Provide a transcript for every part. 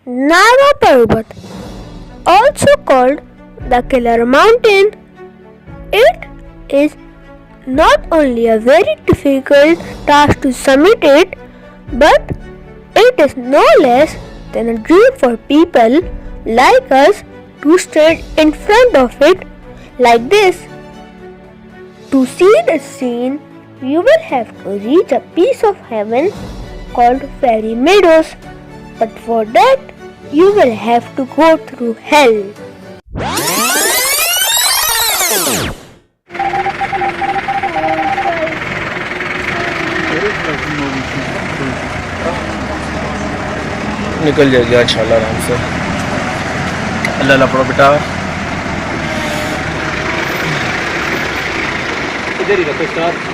Naga Parbat, also called the Killer Mountain. It is not only a very difficult task to summit it, but it is no less than a dream for people like us to stand in front of it like this. To see the scene, you will have to reach a piece of heaven called Fairy Medows, but for that, you will have to go through hell. निकल जाएगी इंशाल्लाह आराम से। अल्लाह अल्लाह पढ़ो बेटा। इधर ही रखो star.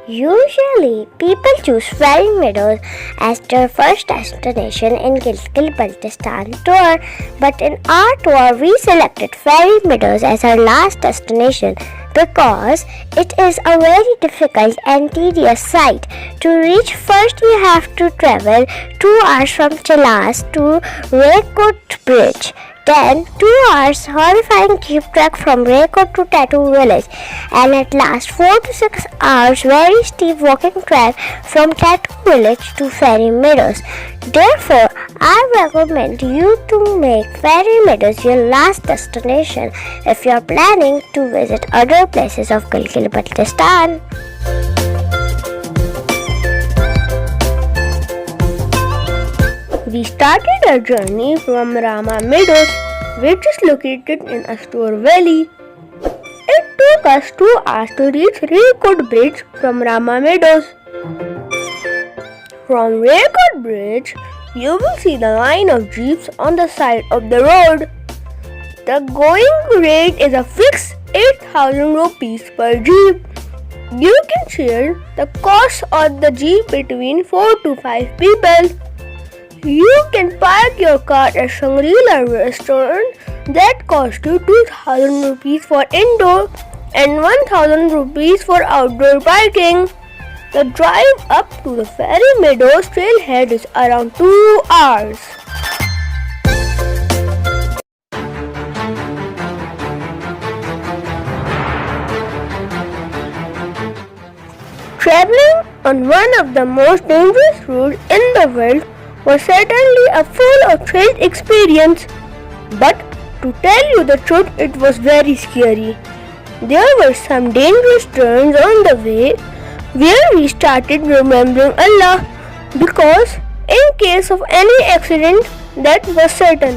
Usually, people choose Fairy Meadows as their first destination in Gilgit-Baltistan tour, but in our tour, we selected Fairy Meadows as our last destination because it is a very difficult and tedious site. To reach, first you have to travel 2 hours from Chelas to Raykot Bridge. Then 2 hours horrifying jeep trek from Raykot to Tattoo Village, and at last 4 to 6 hours very steep walking trek from Tattoo Village to Fairy Meadows. Therefore, I recommend you to make Fairy Meadows your last destination if you are planning to visit other places of Gilgit-Baltistan. We started our journey from Rama Meadows, which is located in Astur Valley. It took us 2 hours to reach Raykot Bridge from Rama Meadows. From Raykot Bridge, you will see the line of jeeps on the side of the road. The going rate is a fixed 8,000 rupees per jeep. You can share the cost of the jeep between 4 to 5 people. You can park your car at Shangri-La restaurant that costs you 2,000 rupees for indoor and 1,000 rupees for outdoor parking. The drive up to the Fairy Meadows trailhead is around 2 hours. Traveling on one of the most dangerous roads in the world was certainly a full of thrill experience, but to tell you the truth, it was very scary. There were some dangerous turns on the way where we started remembering Allah because in case of any accident, that was certain.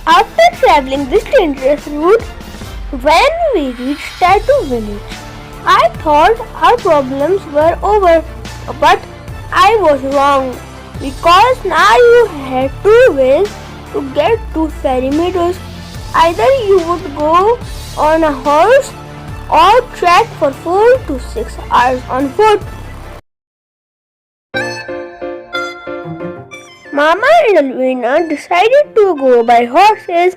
After traveling this dangerous route, when we reached Tattoo Village, I thought our problems were over, but I was wrong because now you had 2 ways to get to Fairy Meadows. Either you would go on a horse or trek for 4 to 6 hours on foot. Mama and Alvina decided to go by horses,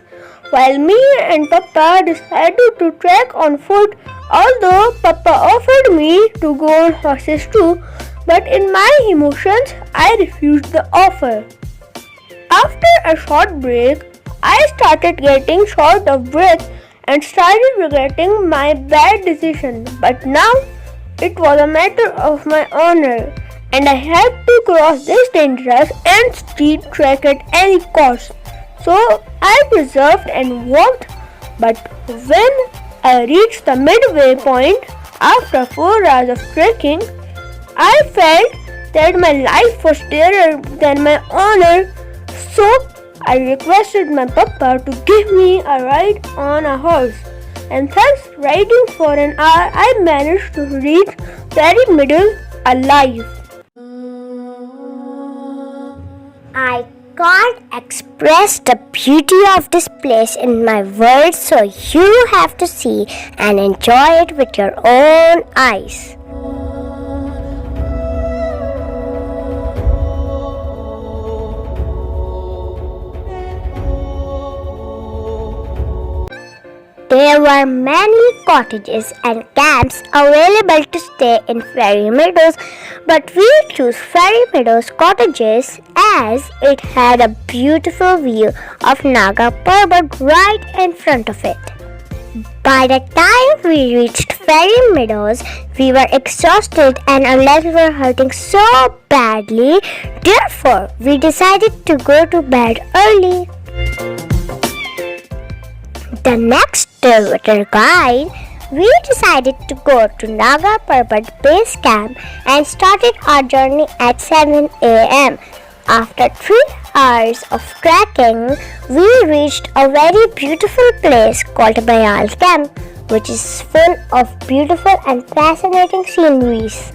while me and Papa decided to trek on foot, although Papa offered me to go on horses too, but in my emotions, I refused the offer. After a short break, I started getting short of breath and started regretting my bad decision, but now it was a matter of my honor, and I had to cross this dangerous and steep trek at any cost. So I preserved and walked, but when I reached the midway point after 4 hours of trekking, I felt that my life was dearer than my honor. So I requested my papa to give me a ride on a horse, and thus riding for an hour I managed to reach Fairy Meadows alive. I can't express the beauty of this place in my words, so you have to see and enjoy it with your own eyes. There were many cottages and camps available to stay in Fairy Meadows, but we chose Fairy Meadows cottages as it had a beautiful view of Naga Parbat right in front of it. By the time we reached Fairy Meadows, we were exhausted and our legs were hurting so badly. Therefore, we decided to go to bed early. The next day with our guide, we decided to go to Naga Parbat Base Camp and started our journey at 7 a.m. After 3 hours of trekking, we reached a very beautiful place called Bayal Camp, which is full of beautiful and fascinating sceneries.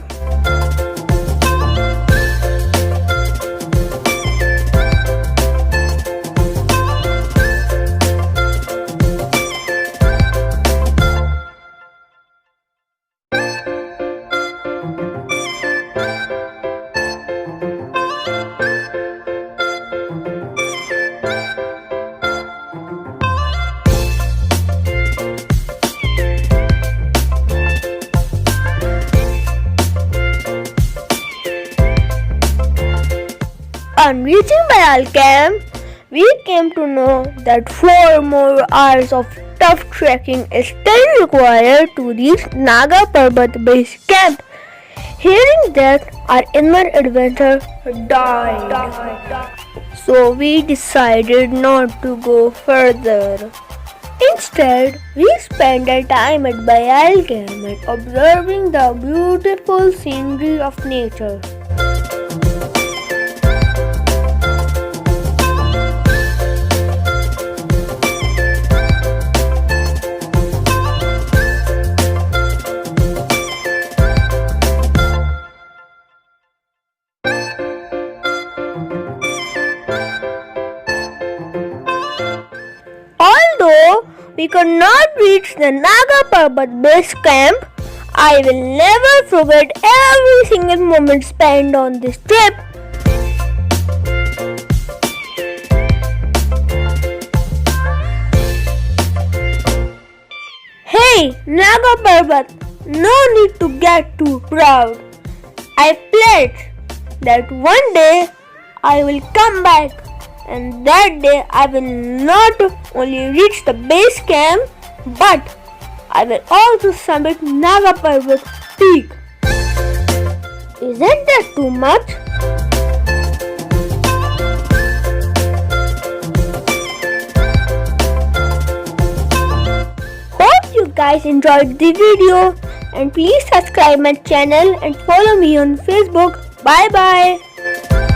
On reaching Bayal camp, we came to know that 4 more hours of tough trekking is still required to reach Naga Parbat Base Camp. Hearing that, our inner adventure died. So we decided not to go further. Instead, we spent the time at Bayal camp and observing the beautiful scenery of nature. Although we could not reach the Naga Parbat base camp, I will never forget every single moment spent on this trip. Hey, Naga Parbat, no need to get too proud. I pledge that one day I will come back, and that day I will not only reach the base camp, but I will also summit Naga Parbat peak. Isn't that too much? Hope you guys enjoyed the video, and please subscribe my channel and follow me on Facebook. Bye bye.